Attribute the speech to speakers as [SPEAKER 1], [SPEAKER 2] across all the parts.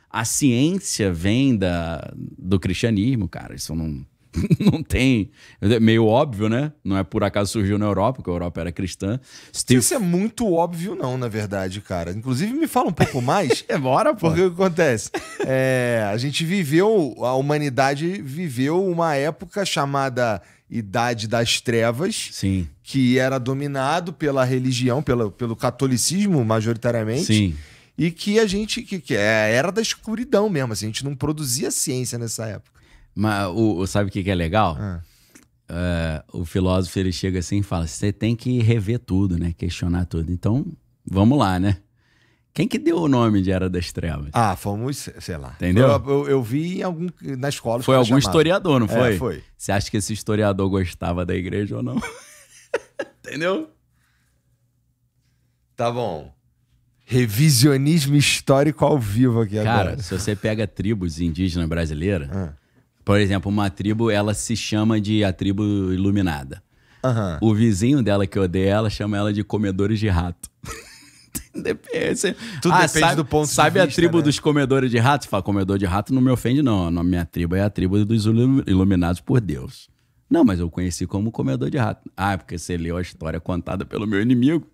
[SPEAKER 1] A ciência vem do cristianismo, cara. Isso não, não tem... É meio óbvio, né? Não é por acaso surgiu na Europa, porque a Europa era cristã.
[SPEAKER 2] Isso é muito óbvio não, na verdade, cara. Inclusive, me fala um pouco mais.
[SPEAKER 1] Bora, pô.
[SPEAKER 2] Porque o que acontece? A gente a humanidade viveu uma época chamada Idade das Trevas,
[SPEAKER 1] Sim.
[SPEAKER 2] que era dominado pela religião, pelo catolicismo, majoritariamente.
[SPEAKER 1] Sim.
[SPEAKER 2] E que que é a era da escuridão mesmo, assim, a gente não produzia ciência nessa época.
[SPEAKER 1] Mas sabe o que é legal? O filósofo, ele chega assim e fala, você tem que rever tudo, né? Questionar tudo. Então, vamos lá, né? Quem que deu o nome de Era das Trevas?
[SPEAKER 2] Fomos, sei lá.
[SPEAKER 1] Entendeu?
[SPEAKER 2] Eu vi na escola.
[SPEAKER 1] Foi algum historiador, não foi?
[SPEAKER 2] Foi.
[SPEAKER 1] Você acha que esse historiador gostava da igreja ou não? Entendeu?
[SPEAKER 2] Tá bom. Revisionismo histórico ao vivo aqui agora.
[SPEAKER 1] Cara, se você pega tribos indígenas brasileiras, por exemplo, uma tribo, ela se chama de a tribo iluminada. O vizinho dela que odeia ela chama ela de comedores de rato.
[SPEAKER 2] Tudo depende do ponto de vista.
[SPEAKER 1] Sabe a tribo dos comedores de rato? Você fala, comedor de rato não me ofende, não. A minha tribo é a tribo dos iluminados por Deus. Não, mas eu conheci como comedor de rato. Porque você leu a história contada pelo meu inimigo.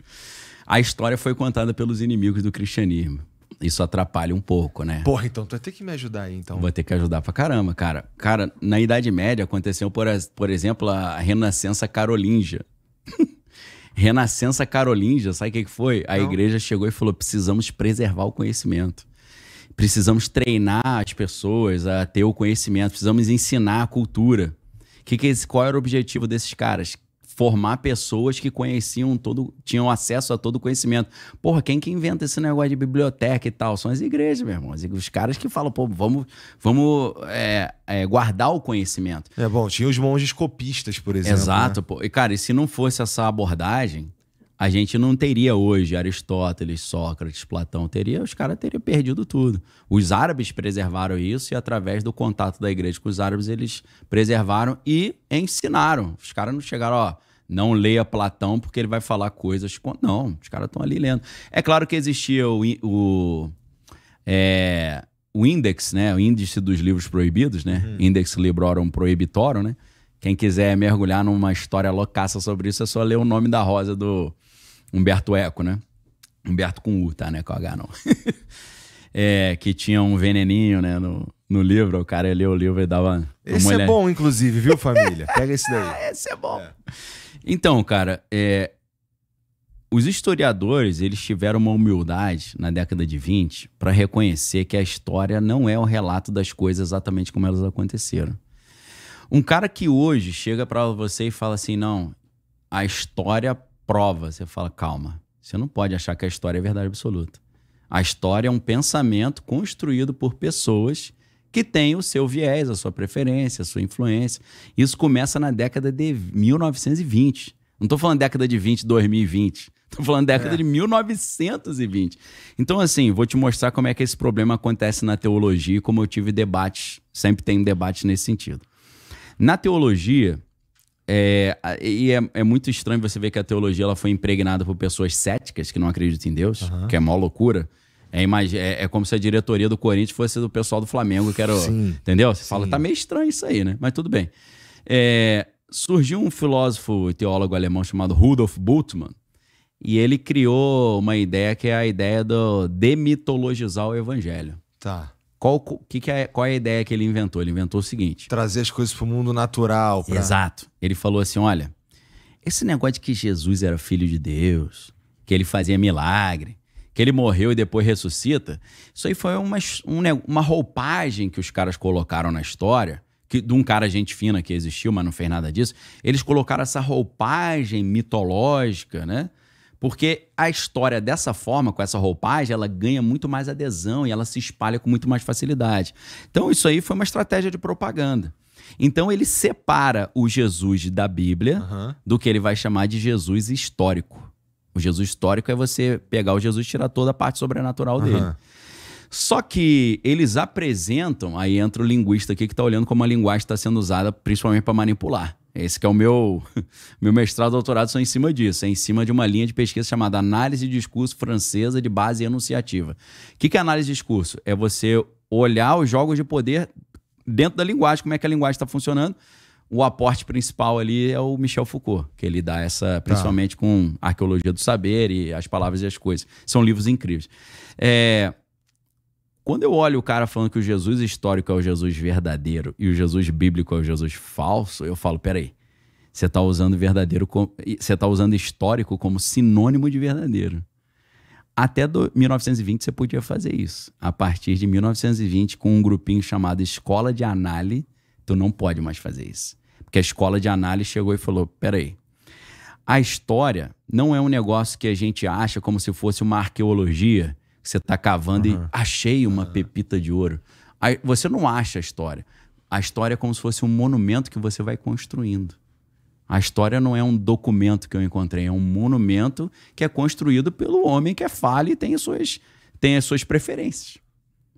[SPEAKER 1] A história foi contada pelos inimigos do cristianismo. Isso atrapalha um pouco, né?
[SPEAKER 2] Porra, então tu vai ter que me ajudar aí, então.
[SPEAKER 1] Vou ter que ajudar pra caramba, cara. Cara, na Idade Média aconteceu, por exemplo, a Renascença Carolíngia. Renascença Carolíngia, sabe o que foi? A igreja chegou e falou, precisamos preservar o conhecimento. Precisamos treinar as pessoas a ter o conhecimento. Precisamos ensinar a cultura. Qual era o objetivo desses caras? Formar pessoas que tinham acesso a todo o conhecimento. Porra, quem que inventa esse negócio de biblioteca e tal? São as igrejas, meu irmão. Os caras que falam, pô, vamos guardar o conhecimento.
[SPEAKER 2] Bom, tinha os monges copistas, por exemplo.
[SPEAKER 1] Exato,
[SPEAKER 2] né?
[SPEAKER 1] pô. E, cara, e se não fosse essa abordagem, a gente não teria hoje Aristóteles, Sócrates, Platão. Os caras teriam perdido tudo. Os árabes preservaram isso e, através do contato da igreja com os árabes, eles preservaram e ensinaram. Os caras não chegaram, não leia Platão porque ele vai falar coisas... Não, os caras estão ali lendo. É claro que existia o índex, né? O índice dos livros proibidos, né? Index Librorum Prohibitorum, né? Quem quiser mergulhar numa história loucaça sobre isso, é só ler O Nome da Rosa do Humberto Eco, né? Humberto com U, tá? Né? Com H, não. Que tinha um veneninho, né? No livro, o cara ia ler o livro e dava...
[SPEAKER 2] Esse é bom, inclusive, viu, família? Pega esse daí.
[SPEAKER 1] Esse é bom. Então, cara, os historiadores, eles tiveram uma humildade na década de 20 para reconhecer que a história não é o relato das coisas exatamente como elas aconteceram. Um cara que hoje chega para você e fala assim, não, a história prova. Você fala, calma, você não pode achar que a história é verdade absoluta. A história é um pensamento construído por pessoas que têm o seu viés, a sua preferência, a sua influência. Isso começa na década de 1920. Não estou falando década de 2020. Estou falando década de 1920. Então, assim, vou te mostrar como é que esse problema acontece na teologia e como eu tive debates, sempre tem debates nesse sentido. Na teologia, é muito estranho você ver que a teologia ela foi impregnada por pessoas céticas que não acreditam em Deus, que é mó loucura. É como se a diretoria do Corinthians fosse do pessoal do Flamengo, que era entendeu? Você fala, tá meio estranho isso aí, né? Mas tudo bem. Surgiu um filósofo e teólogo alemão chamado Rudolf Bultmann, e ele criou uma ideia que é a ideia do demitologizar o evangelho.
[SPEAKER 2] Tá.
[SPEAKER 1] Qual é a ideia que ele inventou? Ele inventou o seguinte...
[SPEAKER 2] Trazer as coisas para o mundo natural.
[SPEAKER 1] Exato. Ele falou assim, olha, esse negócio de que Jesus era filho de Deus, que ele fazia milagre, que ele morreu e depois ressuscita, isso aí foi uma roupagem que os caras colocaram na história, de um cara gente fina que existiu, mas não fez nada disso. Eles colocaram essa roupagem mitológica, né? Porque a história dessa forma, com essa roupagem, ela ganha muito mais adesão e ela se espalha com muito mais facilidade. Então isso aí foi uma estratégia de propaganda. Então ele separa o Jesus da Bíblia do que ele vai chamar de Jesus histórico. O Jesus histórico é você pegar o Jesus e tirar toda a parte sobrenatural dele. Só que eles apresentam, aí entra o linguista aqui que está olhando como a linguagem está sendo usada principalmente para manipular. Esse que é o meu mestrado e doutorado são em cima disso. É em cima de uma linha de pesquisa chamada Análise de Discurso Francesa de Base Enunciativa. O que é análise de discurso? É você olhar os jogos de poder dentro da linguagem, como é que a linguagem está funcionando. O aporte principal ali é o Michel Foucault, que ele dá essa, principalmente com Arqueologia do Saber e As Palavras e as Coisas. São livros incríveis. Quando eu olho o cara falando que o Jesus histórico é o Jesus verdadeiro e o Jesus bíblico é o Jesus falso, eu falo, peraí, você está usando você está usando histórico como sinônimo de verdadeiro. Até 1920 você podia fazer isso. A partir de 1920, com um grupinho chamado Escola de Análise, tu não pode mais fazer isso. Porque a Escola de Análise chegou e falou, peraí, a história não é um negócio que a gente acha como se fosse uma arqueologia, que você está cavando e achei uma pepita de ouro. Aí, você não acha a história. A história é como se fosse um monumento que você vai construindo. A história não é um documento que eu encontrei, é um monumento que é construído pelo homem que é falho e tem as suas preferências.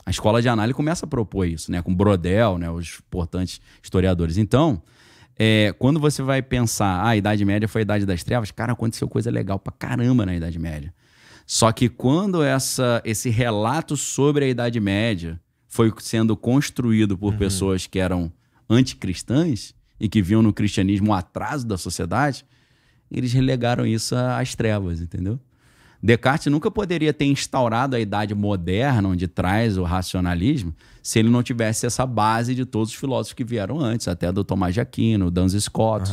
[SPEAKER 1] A Escola de Análise começa a propor isso, né? Com Brodel, né? Os importantes historiadores. Então, quando você vai pensar, a Idade Média foi a Idade das Trevas, cara, aconteceu coisa legal pra caramba na Idade Média. Só que quando esse relato sobre a Idade Média foi sendo construído por pessoas que eram anticristãs e que viam no cristianismo o atraso da sociedade, eles relegaram isso às trevas, entendeu? Descartes nunca poderia ter instaurado a idade moderna, onde traz o racionalismo, se ele não tivesse essa base de todos os filósofos que vieram antes, até do Tomás de Aquino, Duns Scott,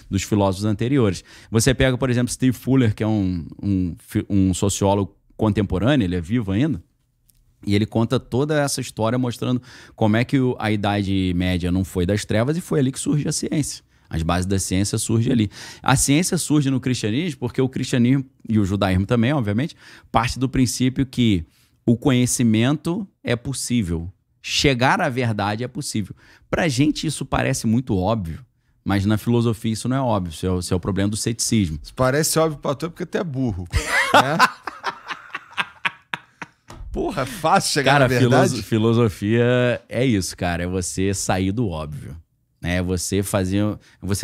[SPEAKER 1] dos filósofos anteriores. Você pega, por exemplo, Steve Fuller, que é um sociólogo contemporâneo, ele é vivo ainda, e ele conta toda essa história mostrando como é que a Idade Média não foi das trevas e foi ali que surge a ciência. As bases da ciência surgem ali. A ciência surge no cristianismo porque o cristianismo, e o judaísmo também, obviamente, parte do princípio que o conhecimento é possível. Chegar à verdade é possível. Pra gente isso parece muito óbvio, mas na filosofia isso não é óbvio. Isso é o problema do ceticismo.
[SPEAKER 2] Isso parece óbvio pra tu porque tu é burro, né? Porra, é fácil chegar na verdade?
[SPEAKER 1] Cara, filosofia é isso, cara. É você sair do óbvio. É você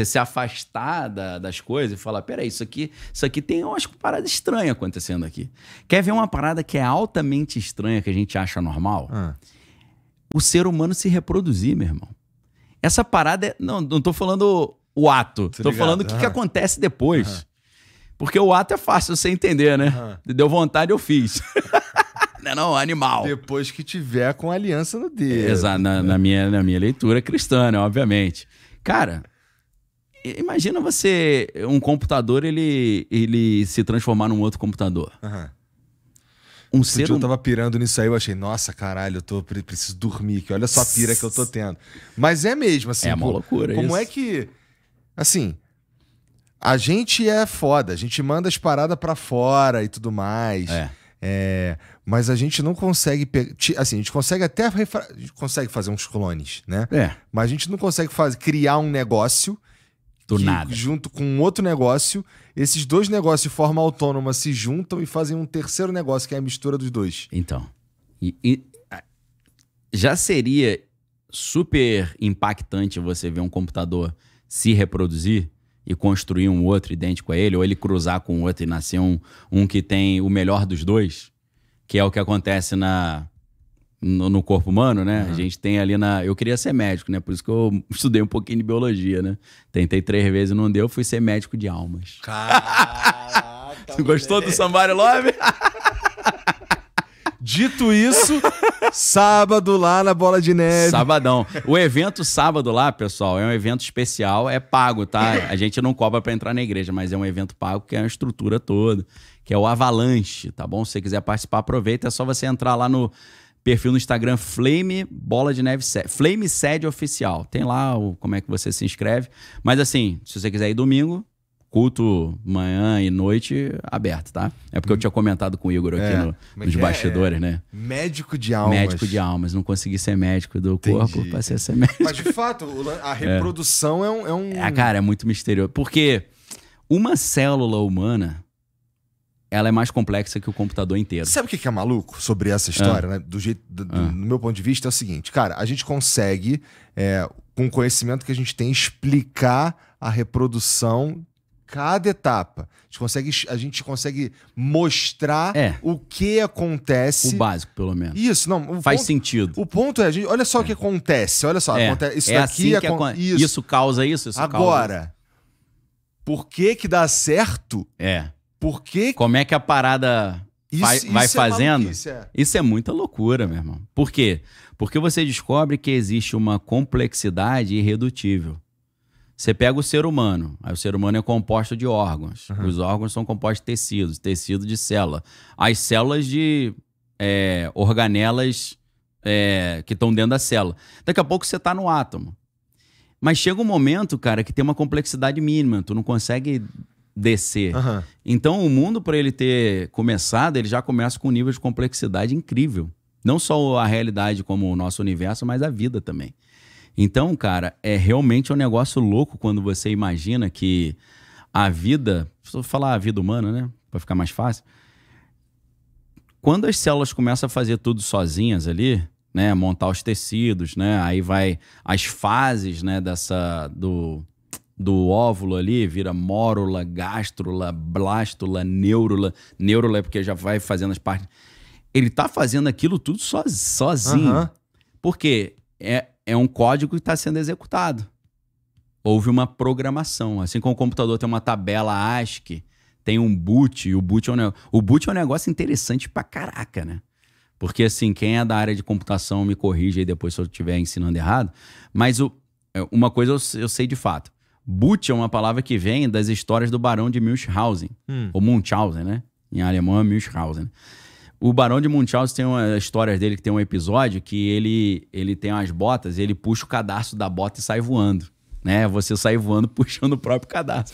[SPEAKER 1] se afastar das coisas e falar, peraí, isso aqui tem umas paradas estranhas acontecendo aqui. Quer ver uma parada que é altamente estranha, que a gente acha normal? O ser humano se reproduzir, meu irmão. Essa parada não tô falando o ato, tô falando o que acontece depois. Porque o ato é fácil você entender, né? Deu vontade, eu fiz. Não, animal.
[SPEAKER 2] Depois que tiver com aliança no dedo.
[SPEAKER 1] Exato, na minha leitura cristã, né, obviamente. Cara, imagina um computador, ele se transformar num outro computador.
[SPEAKER 2] Eu tava pirando nisso aí, eu achei, nossa, caralho, preciso dormir aqui, olha só a pira que eu tô tendo. Mas é mesmo, assim.
[SPEAKER 1] É uma loucura
[SPEAKER 2] como
[SPEAKER 1] isso.
[SPEAKER 2] É que, assim, a gente é foda, a gente manda as paradas pra fora e tudo mais. Mas a gente não consegue assim, a gente consegue até a gente consegue fazer uns clones, né? Mas a gente não consegue criar um negócio
[SPEAKER 1] do nada.
[SPEAKER 2] Junto com um outro negócio, esses dois negócios de forma autônoma se juntam e fazem um terceiro negócio, que é a mistura dos dois.
[SPEAKER 1] Então, já seria super impactante você ver um computador se reproduzir e construir um outro idêntico a ele, ou ele cruzar com o outro e nascer um que tem o melhor dos dois, que é o que acontece no corpo humano, né? A gente tem ali eu queria ser médico, né? Por isso que eu estudei um pouquinho de biologia, né? Tentei 3 vezes e não deu, fui ser médico de almas.
[SPEAKER 2] Caraca!
[SPEAKER 1] Tu gostou do Somebody Love?
[SPEAKER 2] Dito isso, sábado lá na Bola de Neve.
[SPEAKER 1] Sabadão. O evento sábado lá, pessoal, é um evento especial, é pago, tá? A gente não cobra pra entrar na igreja, mas é um evento pago que é uma estrutura toda, que é o Avalanche, tá bom? Se você quiser participar, aproveita, é só você entrar lá no perfil no Instagram Flame Bola de Neve Flame Sede Oficial. Tem lá como é que você se inscreve. Mas assim, se você quiser ir domingo, culto manhã e noite aberto, tá? É porque eu tinha comentado com o Igor aqui nos bastidores, né?
[SPEAKER 2] Médico de almas.
[SPEAKER 1] Médico de almas. Não consegui ser médico do corpo, passei a ser médico.
[SPEAKER 2] Mas de fato, a reprodução é um...
[SPEAKER 1] Cara, é muito misterioso. Porque uma célula humana, ela é mais complexa que o computador inteiro.
[SPEAKER 2] Sabe o que é maluco sobre essa história, né? No meu ponto de vista é o seguinte, cara, a gente consegue, com o conhecimento que a gente tem, explicar a reprodução cada etapa. A gente consegue mostrar o que acontece.
[SPEAKER 1] O básico, pelo menos.
[SPEAKER 2] Isso, não.
[SPEAKER 1] Faz sentido.
[SPEAKER 2] O ponto é, olha só o que acontece. Olha só, acontece, isso daqui
[SPEAKER 1] assim isso causa isso.
[SPEAKER 2] Agora, por que dá certo? Por que...
[SPEAKER 1] Como é que a parada vai fazendo? Isso é muita loucura, meu irmão. Por quê? Porque você descobre que existe uma complexidade irredutível. Você pega o ser humano, aí o ser humano é composto de órgãos. Os órgãos são compostos de tecidos, tecido de célula. As células de organelas que estão dentro da célula. Daqui a pouco você está no átomo. Mas chega um momento, cara, que tem uma complexidade mínima, tu não consegue descer. Então o mundo, para ele ter começado, ele já começa com um nível de complexidade incrível. Não só a realidade como o nosso universo, mas a vida também. Então, cara, é realmente um negócio louco quando você imagina que a vida... Vou falar a vida humana, né? Pra ficar mais fácil. Quando as células começam a fazer tudo sozinhas ali, né? Montar os tecidos, né? Aí vai as fases, né? Do óvulo ali, vira mórula, gástrula, blástula, neurula. Neurula é porque já vai fazendo as partes... Ele tá fazendo aquilo tudo sozinho. Por quê? É um código que está sendo executado. Houve uma programação. Assim como o computador tem uma tabela ASCII, tem um boot, e o boot é um negócio interessante pra caraca, né? Porque, assim, quem é da área de computação me corrige aí depois se eu estiver ensinando errado, mas uma coisa eu sei de fato. Boot é uma palavra que vem das histórias do Barão de Munchausen, ou Munchausen, né? Em alemão é Munchausen. O Barão de Munchausen tem uma história dele que tem um episódio que ele tem umas botas e ele puxa o cadarço da bota e sai voando, né? Você sai voando puxando o próprio cadarço.